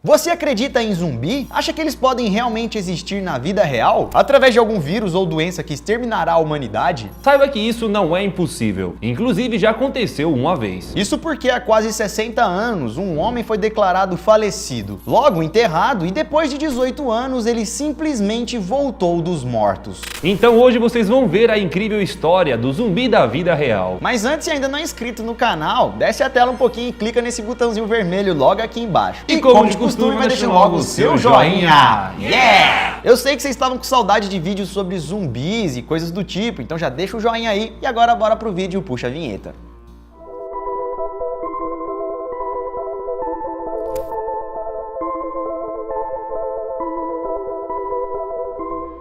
Você acredita em zumbi? Acha que eles podem realmente existir na vida real? Através de algum vírus ou doença que exterminará a humanidade? Saiba que isso não é impossível. Inclusive já aconteceu uma vez. Isso porque há quase 60 anos um homem foi declarado falecido, logo enterrado, e depois de 18 anos ele simplesmente voltou dos mortos. Então hoje vocês vão ver a incrível história do zumbi da vida real. Mas antes, se ainda não é inscrito no canal, desce a tela um pouquinho e clica nesse botãozinho vermelho logo aqui embaixo. E como de costume, vai deixar logo o seu joinha. Yeah! Eu sei que vocês estavam com saudade de vídeos sobre zumbis e coisas do tipo, então já deixa o joinha aí e agora bora pro vídeo, puxa a vinheta.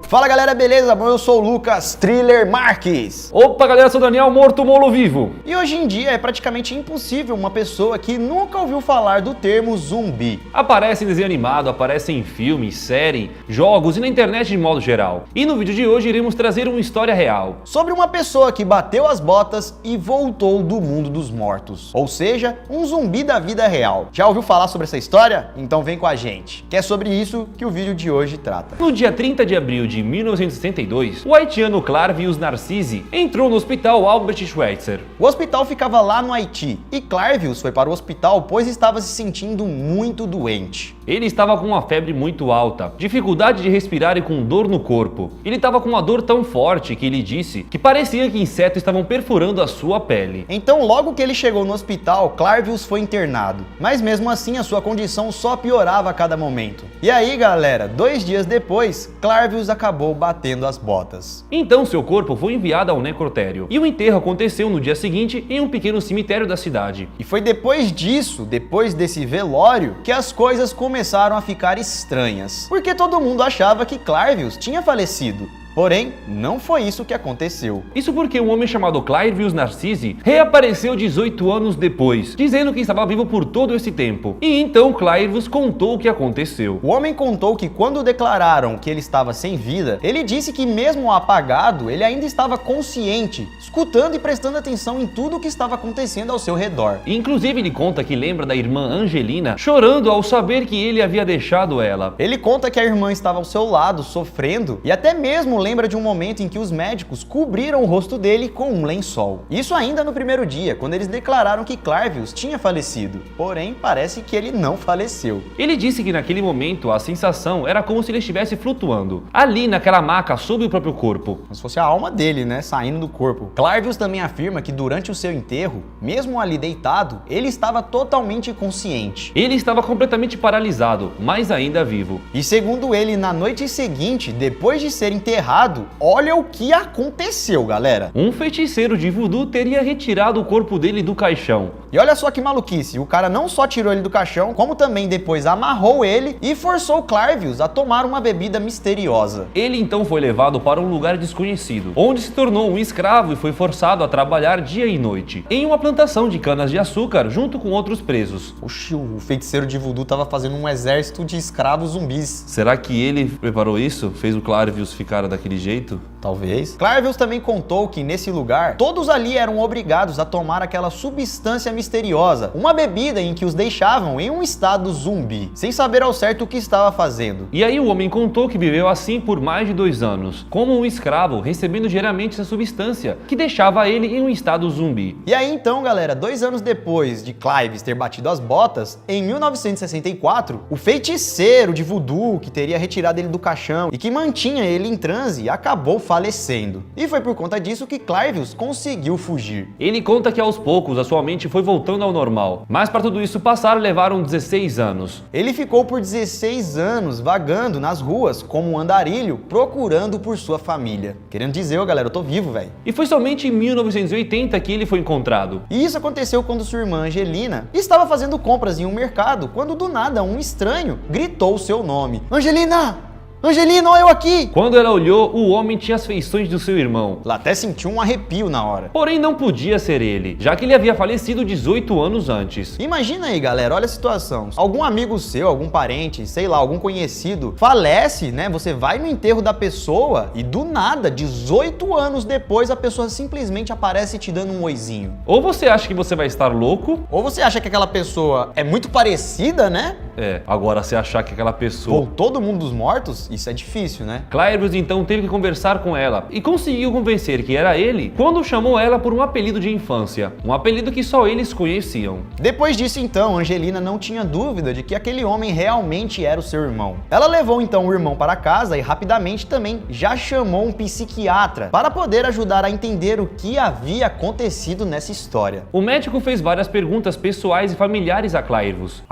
Fala galera, beleza? Bom, eu sou o Lucas Thriller Marques. Opa galera, sou o Daniel Morto Molo Vivo. E hoje em dia é praticamente impossível uma pessoa que nunca ouviu falar do termo zumbi. Aparece em desenho animado, aparece em filme, série, jogos e na internet de modo geral. E no vídeo de hoje iremos trazer uma história real. Sobre uma pessoa que bateu as botas e voltou do mundo dos mortos. Ou seja, um zumbi da vida real. Já ouviu falar sobre essa história? Então vem com a gente, que é sobre isso que o vídeo de hoje trata. No dia 30 de abril de 1962, o haitiano Clarvius Narcisse entrou no hospital Albert Schweitzer. O hospital ficava lá no Haiti e Clarvius foi para o hospital pois estava se sentindo muito doente. Ele estava com uma febre muito alta, dificuldade de respirar e com dor no corpo. Ele estava com uma dor tão forte que ele disse que parecia que insetos estavam perfurando a sua pele. Então logo que ele chegou no hospital, Clarvius foi internado. Mas mesmo assim a sua condição só piorava a cada momento. E aí galera, 2 dias depois, Clarvius acabou batendo as botas. Então seu corpo foi enviado ao necrotério. E o enterro aconteceu no dia seguinte em um pequeno cemitério da cidade. E foi depois disso, depois desse velório, que as coisas começaram a ficar estranhas. Porque todo mundo achava que Clarvius tinha falecido. Porém, não foi isso que aconteceu. Isso porque um homem chamado Clarvius Narcisse reapareceu 18 anos depois, dizendo que estava vivo por todo esse tempo. E então Clarvius contou o que aconteceu. O homem contou que quando declararam que ele estava sem vida, ele disse que mesmo apagado, ele ainda estava consciente, escutando e prestando atenção em tudo o que estava acontecendo ao seu redor. E, inclusive ele conta que lembra da irmã Angelina chorando ao saber que ele havia deixado ela. Ele conta que a irmã estava ao seu lado, sofrendo, e até mesmo lembra de um momento em que os médicos cobriram o rosto dele com um lençol. Isso ainda no primeiro dia, quando eles declararam que Clarvius tinha falecido. Porém, parece que ele não faleceu. Ele disse que naquele momento a sensação era como se ele estivesse flutuando, ali naquela maca sob o próprio corpo. Como se fosse a alma dele, né, saindo do corpo. Clarvius também afirma que durante o seu enterro, mesmo ali deitado, ele estava totalmente consciente. Ele estava completamente paralisado, mas ainda vivo. E segundo ele, na noite seguinte, depois de ser enterrado, olha o que aconteceu, galera. Um feiticeiro de voodoo teria retirado o corpo dele do caixão. E olha só que maluquice, o cara não só tirou ele do caixão, como também depois amarrou ele e forçou Clarvius a tomar uma bebida misteriosa. Ele então foi levado para um lugar desconhecido, onde se tornou um escravo e foi forçado a trabalhar dia e noite, em uma plantação de canas de açúcar junto com outros presos. Oxi, o feiticeiro de voodoo tava fazendo um exército de escravos zumbis. Será que ele preparou isso? Fez o Clarvius ficar daquele jeito? Talvez. Clarvius também contou que nesse lugar, todos ali eram obrigados a tomar aquela substância misteriosa, uma bebida em que os deixavam em um estado zumbi, sem saber ao certo o que estava fazendo. E aí o homem contou que viveu assim por mais de 2 anos, como um escravo, recebendo diariamente essa substância, que deixava ele em um estado zumbi. E aí então, galera, 2 anos depois de Clarvius ter batido as botas, em 1964, o feiticeiro de voodoo que teria retirado ele do caixão e que mantinha ele em transe acabou falecendo. E foi por conta disso que Clarvius conseguiu fugir. Ele conta que aos poucos a sua mente foi voltando ao normal, mas para tudo isso passar levaram 16 anos. Ele ficou por 16 anos vagando nas ruas como um andarilho, procurando por sua família. Querendo dizer, ó galera, eu tô vivo, velho. E foi somente em 1980 que ele foi encontrado. E isso aconteceu quando sua irmã Angelina estava fazendo compras em um mercado, quando do nada um estranho gritou o seu nome. Angelina! Angelina, olha eu aqui! Quando ela olhou, o homem tinha as feições do seu irmão. Ela até sentiu um arrepio na hora. Porém, não podia ser ele, já que ele havia falecido 18 anos antes. Imagina aí, galera, olha a situação. Algum amigo seu, algum parente, sei lá, algum conhecido, falece, né? Você vai no enterro da pessoa e do nada, 18 anos depois, a pessoa simplesmente aparece te dando um oizinho. Ou você acha que você vai estar louco, ou você acha que aquela pessoa é muito parecida, né? Agora se achar que aquela pessoa... Voltou do mundo dos mortos? Isso é difícil, né? Clivus então teve que conversar com ela e conseguiu convencer que era ele quando chamou ela por um apelido de infância, um apelido que só eles conheciam. Depois disso então, Angelina não tinha dúvida de que aquele homem realmente era o seu irmão. Ela levou então o irmão para casa e rapidamente também já chamou um psiquiatra para poder ajudar a entender o que havia acontecido nessa história. O médico fez várias perguntas pessoais e familiares a Clivus.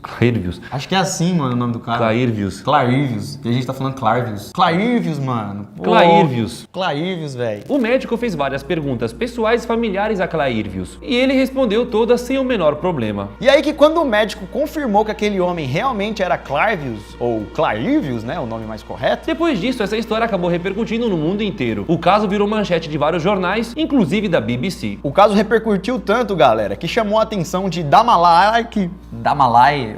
Clivus. Acho que é assim, mano, o nome do cara. Clivus. Que a gente tá falando Clivus. Clivus, mano. Clivus, velho. O médico fez várias perguntas pessoais e familiares a Clivus e ele respondeu todas sem o menor problema. E aí que quando o médico confirmou que aquele homem realmente era Clivus, ou Clivus, né, o nome mais correto. Depois disso, essa história acabou repercutindo no mundo inteiro. O caso virou manchete de vários jornais, inclusive da BBC. O caso repercutiu tanto, galera, que chamou a atenção de Lamarck Doyon.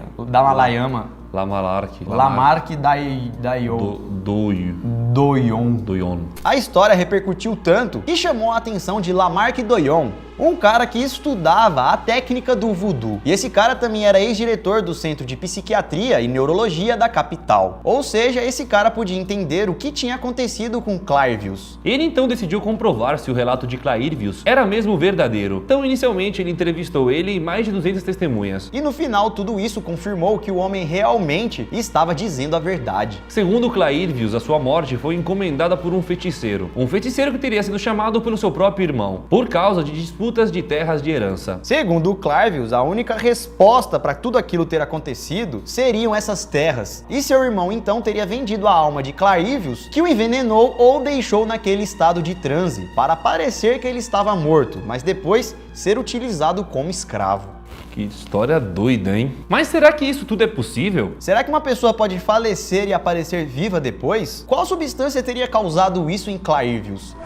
A história repercutiu tanto que chamou a atenção de Lamarck Doyon, um cara que estudava a técnica do voodoo. E esse cara também era ex-diretor do Centro de Psiquiatria e Neurologia da capital. Ou seja, esse cara podia entender o que tinha acontecido com Clivus. Ele então decidiu comprovar se o relato de Clivus era mesmo verdadeiro. Então, inicialmente, ele entrevistou ele e mais de 200 testemunhas. E no final, tudo isso confirmou que o homem realmente estava dizendo a verdade. Segundo Clivus, a sua morte foi encomendada por um feiticeiro. Um feiticeiro que teria sido chamado pelo seu próprio irmão, por causa de disputas de terras de herança. Segundo Clivus, a única resposta para tudo aquilo ter acontecido seriam essas terras. E seu irmão então teria vendido a alma de Clivus, que o envenenou ou deixou naquele estado de transe, para parecer que ele estava morto, mas depois ser utilizado como escravo. Que história doida, hein? Mas será que isso tudo é possível? Será que uma pessoa pode falecer e aparecer viva depois? Qual substância teria causado isso em Clivus?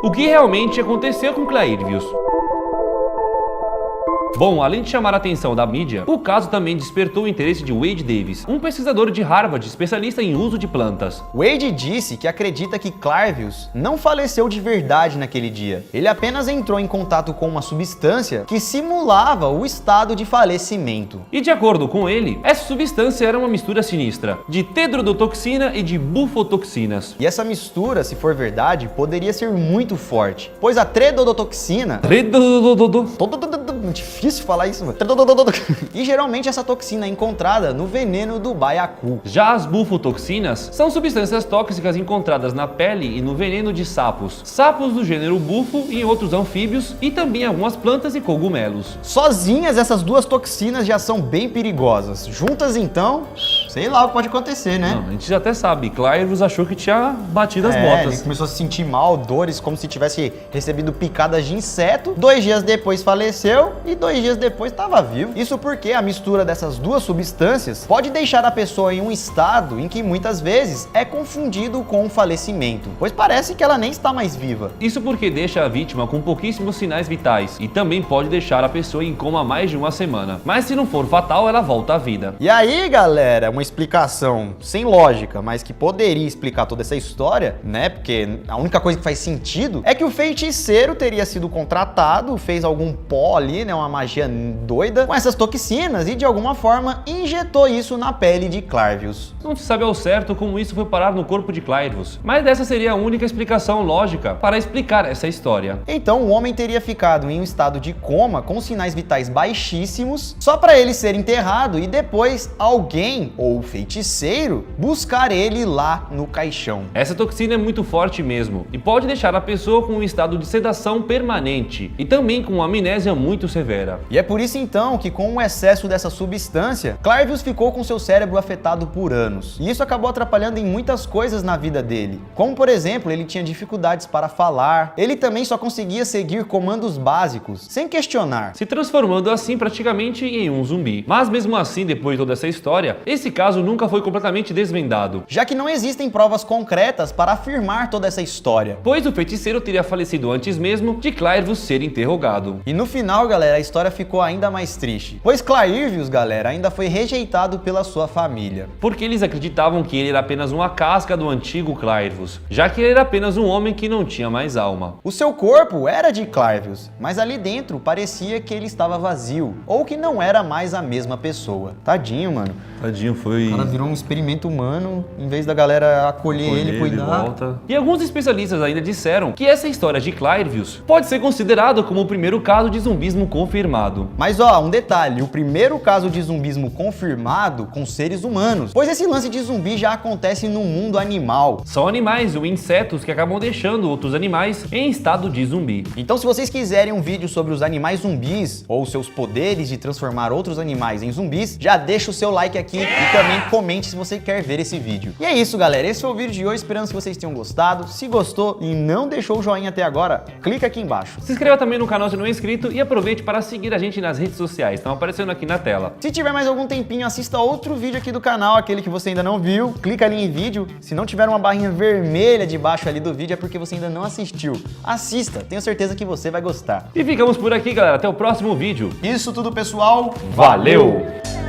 O que realmente aconteceu com Clivus? Bom, além de chamar a atenção da mídia, o caso também despertou o interesse de Wade Davis, um pesquisador de Harvard especialista em uso de plantas. Wade disse que acredita que Clivus não faleceu de verdade naquele dia. Ele apenas entrou em contato com uma substância que simulava o estado de falecimento. E de acordo com ele, essa substância era uma mistura sinistra de tedrodotoxina e de bufotoxinas. E essa mistura, se for verdade, poderia ser muito forte, pois a tedrodotoxina... Difícil falar isso, mano. E geralmente essa toxina é encontrada no veneno do baiacu. Já as bufotoxinas são substâncias tóxicas encontradas na pele e no veneno de sapos. Sapos do gênero bufo e outros anfíbios e também algumas plantas e cogumelos. Sozinhas essas duas toxinas já são bem perigosas. Juntas então, sei lá o que pode acontecer, né? Não, a gente já até sabe, Clivus achou que tinha batido as botas. Ele começou a se sentir mal, dores, como se tivesse recebido picadas de inseto. 2 dias depois faleceu e 2 dias depois estava vivo. Isso porque a mistura dessas duas substâncias pode deixar a pessoa em um estado em que muitas vezes é confundido com um falecimento, pois parece que ela nem está mais viva. Isso porque deixa a vítima com pouquíssimos sinais vitais e também pode deixar a pessoa em coma mais de uma semana. Mas se não for fatal, ela volta à vida. E aí, galera, uma explicação sem lógica, mas que poderia explicar toda essa história, né? Porque a única coisa que faz sentido é que o feiticeiro teria sido contratado, fez algum pó ali, né? Uma magia doida com essas toxinas e de alguma forma injetou isso na pele de Clivus. Não se sabe ao certo como isso foi parar no corpo de Clivus, mas essa seria a única explicação lógica para explicar essa história. Então o homem teria ficado em um estado de coma com sinais vitais baixíssimos só para ele ser enterrado e depois alguém, ou o feiticeiro, buscar ele lá no caixão. Essa toxina é muito forte mesmo e pode deixar a pessoa com um estado de sedação permanente e também com uma amnésia muito severa. E é por isso então que com o excesso dessa substância, Clivus ficou com seu cérebro afetado por anos. E isso acabou atrapalhando em muitas coisas na vida dele. Como por exemplo, ele tinha dificuldades para falar, ele também só conseguia seguir comandos básicos, sem questionar. Se transformando assim praticamente em um zumbi. Mas mesmo assim, depois de toda essa história, esse caso caso nunca foi completamente desvendado, já que não existem provas concretas para afirmar toda essa história. pois o feiticeiro teria falecido antes mesmo de Clairvus ser interrogado. E no final, galera, a história ficou ainda mais triste, pois Clairvius, galera, ainda foi rejeitado pela sua família. Porque eles acreditavam que ele era apenas uma casca do antigo Clairvus, já que ele era apenas um homem que não tinha mais alma. O seu corpo era de Clairvius, mas ali dentro parecia que ele estava vazio, ou que não era mais a mesma pessoa. Tadinho, mano. Tadinho, foi... O cara virou um experimento humano, em vez da galera acolher ele, cuidar. E alguns especialistas ainda disseram que essa história de Clairvius pode ser considerada como o primeiro caso de zumbismo confirmado. Mas ó, um detalhe, o primeiro caso de zumbismo confirmado com seres humanos, pois esse lance de zumbi já acontece no mundo animal. São animais ou insetos que acabam deixando outros animais em estado de zumbi. Então se vocês quiserem um vídeo sobre os animais zumbis, ou seus poderes de transformar outros animais em zumbis, já deixa o seu like aqui e também comente se você quer ver esse vídeo. E é isso, galera, esse foi o vídeo de hoje, esperando que vocês tenham gostado. Se gostou e não deixou o joinha até agora, clica aqui embaixo. Se inscreva também no canal se não é inscrito e aproveite para seguir a gente nas redes sociais, estão aparecendo aqui na tela. Se tiver mais algum tempinho, assista outro vídeo aqui do canal, aquele que você ainda não viu, clica ali em vídeo. Se não tiver uma barrinha vermelha debaixo ali do vídeo, é porque você ainda não assistiu. Assista, tenho certeza que você vai gostar. E ficamos por aqui, galera, até o próximo vídeo. Isso tudo, pessoal. Valeu!